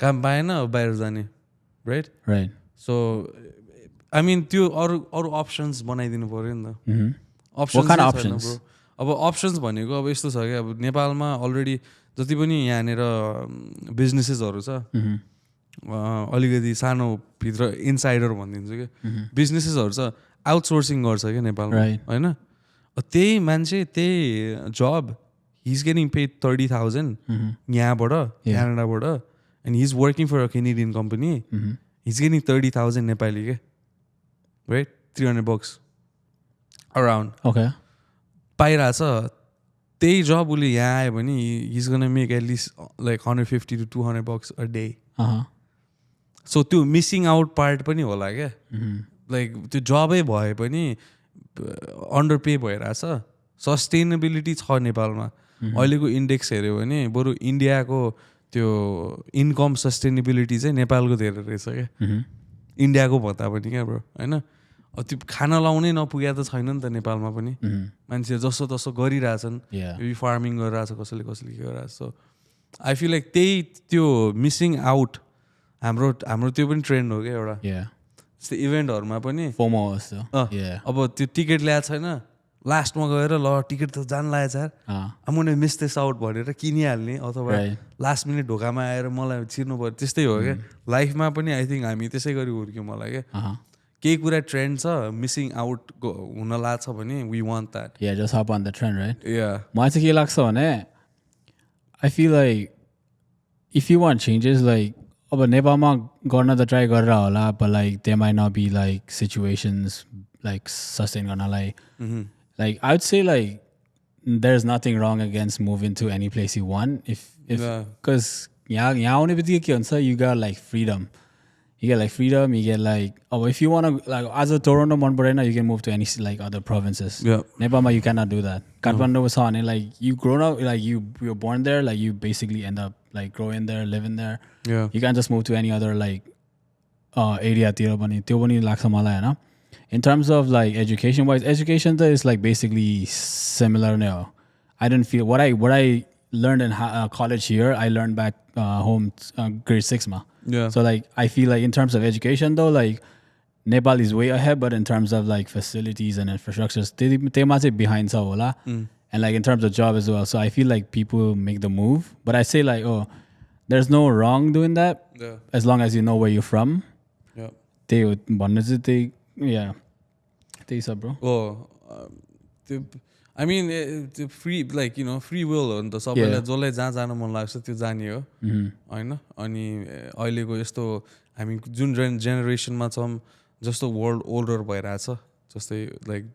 काम पाएन अब बाहिर जाने राइट Right. सो आई मिन त्यो अरू अरू अप्सन्स बनाइदिनु पऱ्यो नि त What kind of options? अब अप्सन्स भनेको अब यस्तो छ क्या अब नेपालमा अलरेडी जति पनि यहाँनिर बिजनेसेसहरू छ अलिकति सानो भित्र इनसाइडर भनिदिन्छु क्या बिजनेसेसहरू छ आउटसोर्सिङ गर्छ क्या नेपालमा Right. होइन त्यही मान्छे त्यही जब हिज गेटिङ पेड 30,000 यहाँबाट क्यानाडाबाट and his working for a Canadian company his getting 30,000 Nepali के राइट $300 अराउन्ड Okay. पाइरहेछ त्यही जब उसले यहाँ आयो भने his gonna make at least like $150 to $200 a day सो त्यो मिसिङ आउट पार्ट पनि होला क्या लाइक त्यो जबै भए पनि अन्डर पे भइरहेछ सस्टेनेबिलिटी छ नेपालमा अहिलेको इन्डेक्स हेऱ्यो भने बरु इन्डियाको त्यो इन्कम सस्टेनेबिलिटी चाहिँ नेपालको धेरै रहेछ क्या इन्डियाको भन्दा पनि क्या ब्रो होइन त्यो खाना लाउनै नपुगे त छैन नि त नेपालमा पनि मान्छेहरू जसो तसो गरिरहेछन् फार्मिङ गरिरहेछ कसैले कसैले के गरिरहेछ सो आई फिल लाइक त्यही त्यो मिसिङ आउट हाम्रो हाम्रो त्यो पनि ट्रेन्ड हो क्या एउटा जस्तै इभेन्टहरूमा पनि FOMO also. अब त्यो टिकट ल्याएको छैन लास्टमा गएर ल टिकट त जान लागेछ यार मुने मिस दिस आउट भनेर किनिहाल्ने अथवा लास्ट मिनट ढोकामा आएर मलाई छिर्नु पर्यो त्यस्तै हो क्या लाइफमा पनि आई थिङ्क हामी त्यसै गरी हुर्क्यौँ मलाई क्या केही कुरा ट्रेन्ड छ मिसिङ आउट हुन लाग्छ भने we want that Just hop on the trend, right? मलाई चाहिँ के लाग्छ भने I feel like if you want changes, like अब नेपालमा गर्न त ट्राई गरेर होला but like there might not be like situations like sustain गर्नलाई like I would say like there's nothing wrong against moving to any place you want if because यहाँ आउने बित्तिकै के हुन्छ you got like freedom you get like freedom you get like if you want to like as a Toronto मन परेन you can move to any like other provinces नेपालमा you cannot do that Kathmandu छ भने like you grown up like you're born there like you basically end up like growing there living there you can't just move to any other like area तिर पनि त्यो पनि लाग्छ मलाई हैन in terms of like education wise education is like basically similar now I didn't feel what I learned in college here I learned back home grade 6 ma so like I feel like in terms of education though like Nepal is way ahead but in terms of like facilities and infrastructures they must be behind sa hola and like in terms of job as well so I feel like people make the move but I say like there's no wrong doing that as long as you know where you're from they त्यही छ bro I mean त्यो free like you no free will हो नि त सबैलाई जसलाई जहाँ जान मन लाग्छ त्यो जाने हो होइन अनि अहिलेको यस्तो हामी जुन जेनेरेसनमा छौँ जस्तो वर्ल्ड ओल्डर भइरहेछ जस्तै लाइक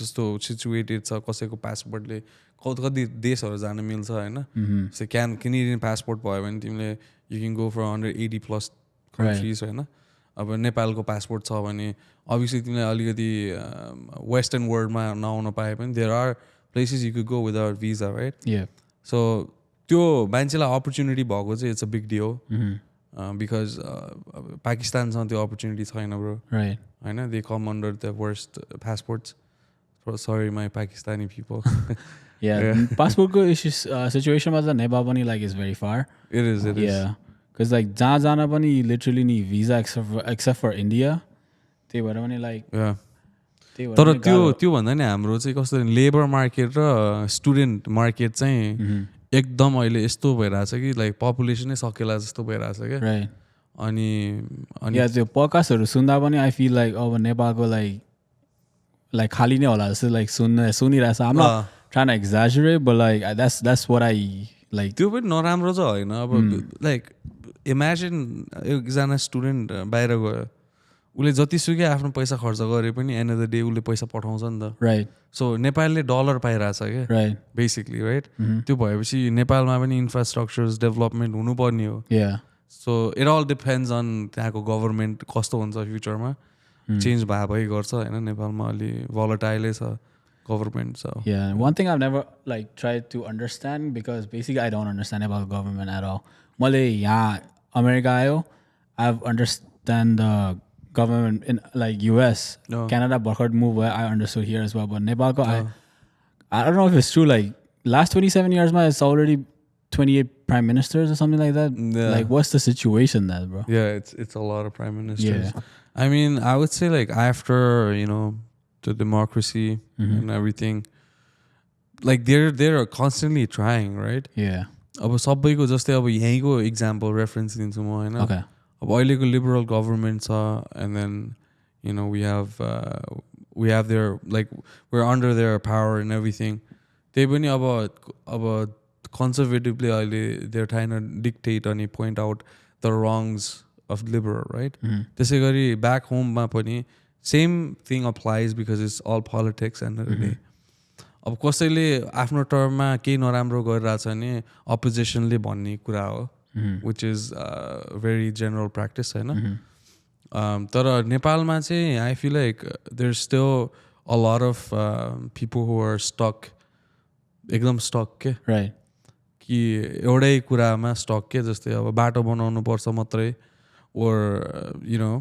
जस्तो सिचुएटेड छ कसैको पासपोर्टले कति देशहरू जान मिल्छ होइन जस्तै केनेडियन पासपोर्ट भयो भने तिमीले यु क्यान गो फर 180+ कन्ट्रिज होइन अब नेपालको पासपोर्ट छ भने अभियसली तिमीलाई अलिकति वेस्टर्न वर्ल्डमा नआउन पाए पनि there are places you could go without visa right so त्यो मान्छेलाई अपर्च्युनिटी भएको चाहिँ it's a big deal because पाकिस्तानसँग त्यो अपर्च्युनिटी छैन ब्रो होइन they come under the worst passports sorry my Pakistani people पासपोर्टको issues सिचुएसनमा चाहिँ नेपाल पनि like is very far it is because like जहाँ जान पनि literally need visa except for India त्यही भएर पनि like तर त्यो भन्दा नि हाम्रो चाहिँ कस्तो लेबर मार्केट र स्टुडेन्ट मार्केट चाहिँ एकदम अहिले यस्तो भइरहेछ कि लाइक पपुलेसनै सकेला जस्तो भइरहेछ क्या अनि त्यो पडकास्टहरू सुन्दा पनि आई फिल लाइक अब नेपालको लाइक खाली नै होला जस्तो like सुनिरहेछ I'm not trying to exaggerate but like that's what I like त्यो पनि नराम्रो चाहिँ होइन अब लाइक इमेजिन एकजना स्टुडेन्ट बाहिर गयो उसले जतिसुकै आफ्नो पैसा खर्च गरे पनि एन्ड अफ द डे उसले पैसा पठाउँछ नि त राइट सो नेपालले डलर पाइरहेछ क्या राइट बेसिकली राइट त्यो भएपछि नेपालमा पनि इन्फ्रास्ट्रक्चर्स डेभलपमेन्ट हुनुपर्ने हो so it all depends on त्यहाँको गभर्मेन्ट कस्तो हुन्छ फ्युचरमा चेन्ज भए गर्छ होइन नेपालमा अलि भोलाटाइलै छ government so one thing I've never like tried to understand because basically I don't understand about government at all मैले यहाँ अमेरिका आयो I've understand the government in like US Canada भर्खर move भयो I understood here as well but नेपालको I don't know if it's true like last 27 years it's already 28 prime ministers or something like that like what's the situation there bro it's a lot of prime ministers I mean I would say like after you know the democracy and everything like they're constantly trying right अब सबैको जस्तै अब यहीँको example reference दिन्छु म हैन अब अहिलेको liberal government छ and then you know we have their like we're under their power and everything त्यही पनि अब conservatively अहिले they're trying to dictate अनि point out the wrongs of liberal right त्यसै गरी back home मा पनि same thing applies because it's all politics and अब कसैले आफ्नो टर्ममा केही नराम्रो गरिरहेछ भने अपोजिसनले भन्ने कुरा हो which is very general practice हैन तर नेपालमा चाहिँ I feel like there's still a lot of people who are stuck एकदम stuck के right कि एउटै कुरामा stuck के जस्तै अब बाटो बनाउनु पर्छ मात्रै or you know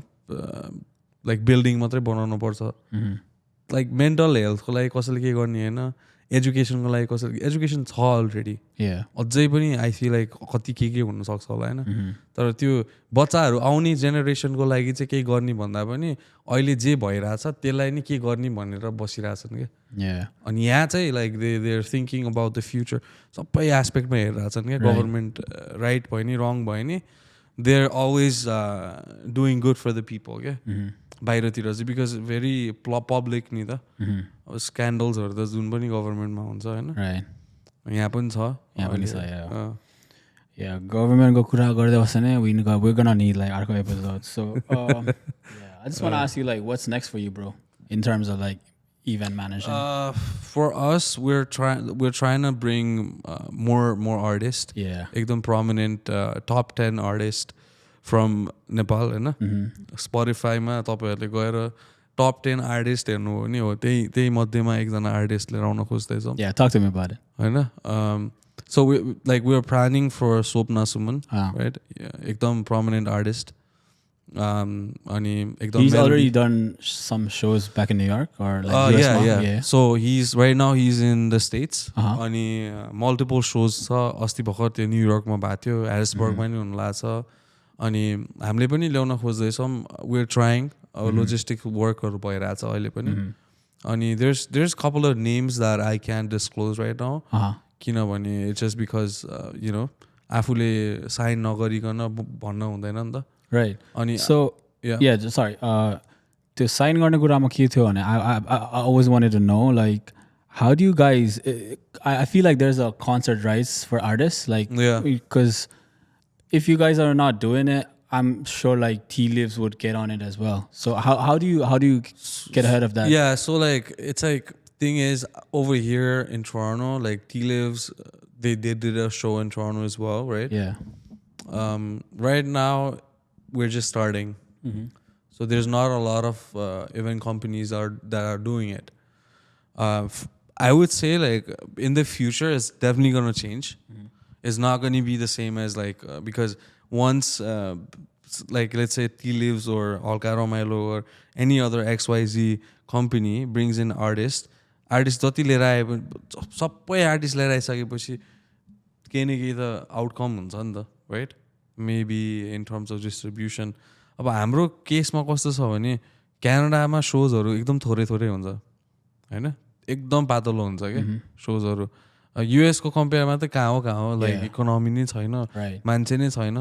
like building मात्रै बनाउनु पर्छ like mental health को लागि कसैले के गर्ने हैन एजुकेसन को लागि कसैले एजुकेसन छ अलरेडी अझै पनि आई फिल लाइक कति के हुन सक्छ होला हैन तर त्यो बच्चाहरू आउने जेनेरेसनको लागि चाहिँ केही गर्ने भन्दा पनि अहिले जे भइराछ त्यसलाई नि के गर्ने भनेर बसिराछन् के अनि यहाँ चाहिँ like they are thinking about the future सबै एस्पेक्टमा हेरिराछन् के गभर्नमेन्ट राइट भयो नि रङ भयो नि they are always doing good for the people के बाहिरतिर चाहिँ बिकज भेरी पब्लिक नि त अब स्क्यान्डल्सहरू त जुन पनि गभर्मेन्टमा हुन्छ होइन यहाँ पनि छ गभर्मेन्टको कुरा गर्दै बस्छ नि we're gonna need like अर्को episode so I just want to ask you like what's next for you bro in terms of like event management for us we're trying to bring more artists एकदम prominent top 10 artists from Nepal हैन Spotify मा तपाईहरुले गएर top 10 artists हेर्नु हो नि हो त्यही मध्येमा एकजना आर्टिस्ट लिएर आउन खोज्दै छौं talk to me about it Hahn so we're planning for Swapna Suman right एकदम prominent artist अनि एकदम he's already done some shows back in New York or like US so right now he's in the States अनि multiple shows छ अस्ति भर्खर त्यो new यर्कमा भएको थियो ह्यारिसबर्गमा नि हुन लाग्छ अनि हामीले पनि ल्याउन खोज्दै छौं we're trying logistic workहरु भइराछ अहिले पनि अनि there's couple of names that I can't disclose right now किनभने it's just because you know आफुले साइन नगरिकन भन्न हुँदैन नि त right अनि so sorry त्यो साइन गर्ने कुरामा के थियो भने I always wanted to know like how do you guys I feel like there's a concert rights for artists like because if you guys are not doing it I'm sure like T-Lives would get on it as well so how do you get ahead of that so like it's like thing is over here in Toronto like T-Lives they did a show in Toronto as well right right now we're just starting so there's not a lot of event companies that are doing it I would say like in the future it's definitely going to change it's not going to be the same as like because once like let's say T-Lives or Alcaro Milo or any other XYZ company brings in artist जति लिएर आए सबै artist लिएर आइसकेपछि केही न केही त आउटकम हुन्छ नि त right maybe in terms of distribution अब हाम्रो केसमा कस्तो छ भने क्यानाडामा सोजहरू एकदम थोरै थोरै हुन्छ होइन एकदम पातलो हुन्छ क्या सोजहरू युएसको कम्पेयरमा त कहाँ हो लाइक इकोनोमी नै छैन मान्छे नै छैन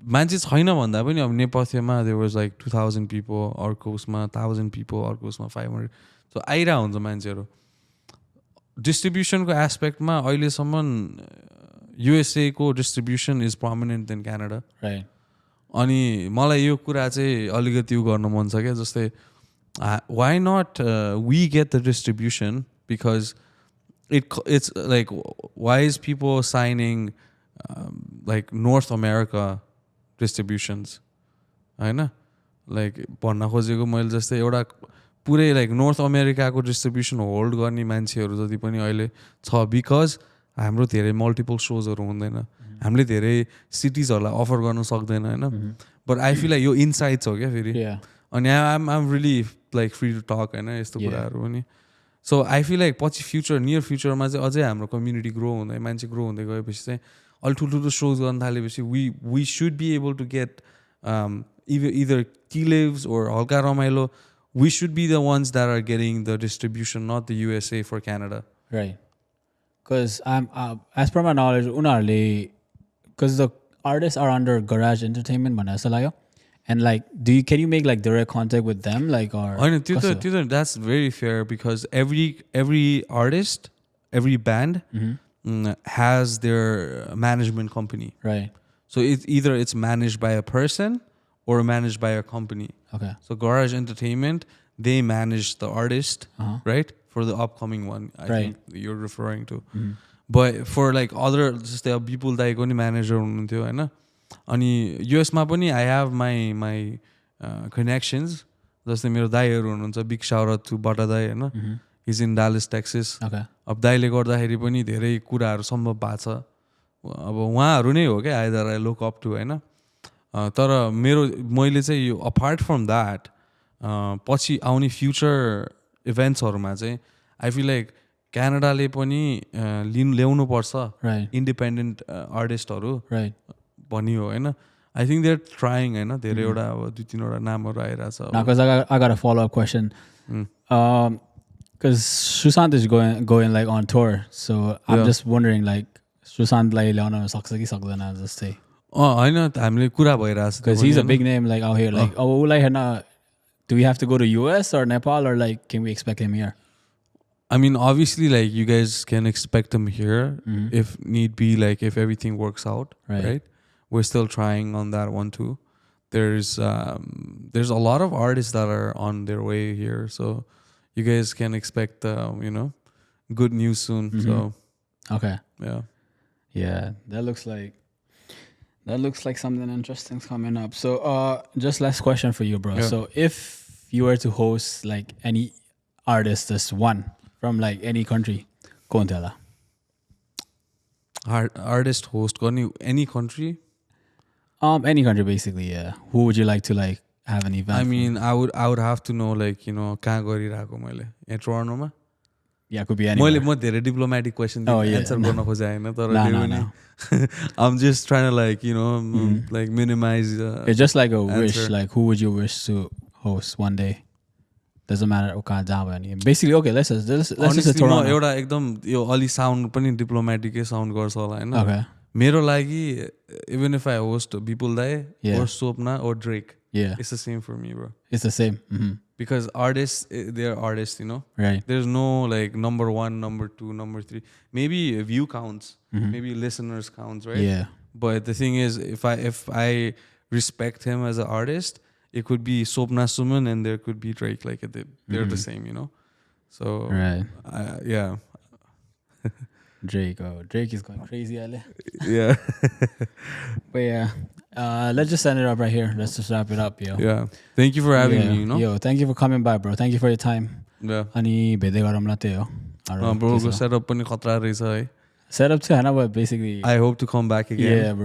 मान्छे छैन भन्दा पनि अब नेपथ्यमा देयर वाज लाइक 2000 पिपल अर्को उसमा 1000 पिपल अर्को उसमा 500 सो आइरहेको हुन्छ मान्छेहरू डिस्ट्रिब्युसनको एस्पेक्टमा अहिलेसम्म युएसए को distribution is permanent then Canada अनि मलाई यो कुरा चाहिँ अलिकति उ गर्न मन छ क्या जस्तै why not we get the distribution because it's like why is people signing like North America distributions Hahn like भन्न खोजेको मैले जस्तै एउटा पुरै लाइक नर्थ अमेरिकाको डिस्ट्रिब्युसन होल्ड गर्ने मान्छेहरू जति पनि अहिले छ बिकज हाम्रो धेरै मल्टिपल सोजहरू हुँदैन हामीले धेरै सिटिजहरूलाई अफर गर्न सक्दैन होइन but I feel like yo insights हो क्या फेरि अनि आइम really like free to talk होइन यस्तो कुराहरू पनि सो आई फिल लाइक पछि नियर फ्युचरमा चाहिँ अझै हाम्रो कम्युनिटी ग्रो हुँदै मान्छे ग्रो हुँदै गएपछि चाहिँ अलि ठुल्ठुलो सोज गर्न थालेपछि we should be able to get either tea leaves or हल्का रमाइलो we should be the ones that are getting the distribution not the USA for Canada right because I'm as per my knowledge unarle because the artists are under Garage Entertainment bhanna jस्तो लाग्यो and like can you make like direct contact with them like or that's very fair because every artist every band has their management company right so it's managed by a person or managed by a company. Okay. So Garage Entertainment, they manage the artist, right? For the upcoming one, I think you're referring to. But for like other, just there are people that only manager हुनुहुन्थ्यो हैन अनि US मा पनि I have my connections. जस्तै मेरो दाइहरू हुनुहुन्छ big shout out to बटा दाइ हैन he's in Dallas, Texas. Okay. अब दाइले गर्दाखेरि पनि धेरै कुराहरू सम्भव भएको छ अब उहाँहरू नै हो क्या either I look up to हैन तर मैले चाहिँ यो अपार्ट फ्रम द्याट पछि आउने फ्युचर इभेन्ट्सहरूमा चाहिँ आई फिल लाइक क्यानाडाले पनि ल्याउनुपर्छ इन्डिपेन्डेन्ट आर्टिस्टहरू भनियो होइन आई थिङ्क देयर ट्राइङ होइन धेरैवटा अब 2-3वटा नामहरू आइरहेछ I got a follow-up question because Sushant is going like on tour so I'm just wondering like Sushantलाई ल्याउन सक्छ कि सक्दैन जस्तै होइन हामीले कुरा भइरहेछ because he's a big name like out here like उसलाई हेर्न do we have to go to US or Nepal or like can we expect him here I mean obviously like you guys can expect him here if need be like if everything works out right we're still trying on that one too there's a lot of artists that are on their way here so you guys can expect good news soon so okay yeah that looks like something interesting's coming up. So, just last question for you, bro. Yeah. So, if you were to host like any artist, just one from like any country, kaun thala? Artist host any country? Any country basically. Yeah. Who would you like to like have an event? I mean, I would have to know like kaha garirako मैले यहाँ Toronto मा Yeah, could be anywhere. म धेरै diplomatic question answer गर्न खोजे हैन तर I'm just trying to like like minimize it's just like a wish like who would you wish to host one day doesn't matter कहाँ जहाँ भयो नि basically okay let's just Toronto एउटा एकदम यो अलि साउन्ड पनि डिप्लोमेटिकै साउन्ड गर्छ होला हैन okay मेरो लागि even if I host people Dai or Swapna or Drake it's the same for me bro it's the same because artists they're artists right there's no like number 1 number 2 number 3 maybe view counts maybe listeners counts right yeah but the thing is if I respect him as an artist it could be Swapna Suman and there could be Drake like they're the same so right yeah Drake is going crazy yeah but yeah let's just end it up right here. Let's just wrap it up, yo. Yeah. Thank you for having me, Yo, thank you for coming by, bro. Thank you for your time. Yeah. Ani भेदै गरौँला त्यही हो. Bro, setup पनि खतरा रहेछ है. Setup चाहिँ हैन but basically I hope to come back again. Yeah, bro.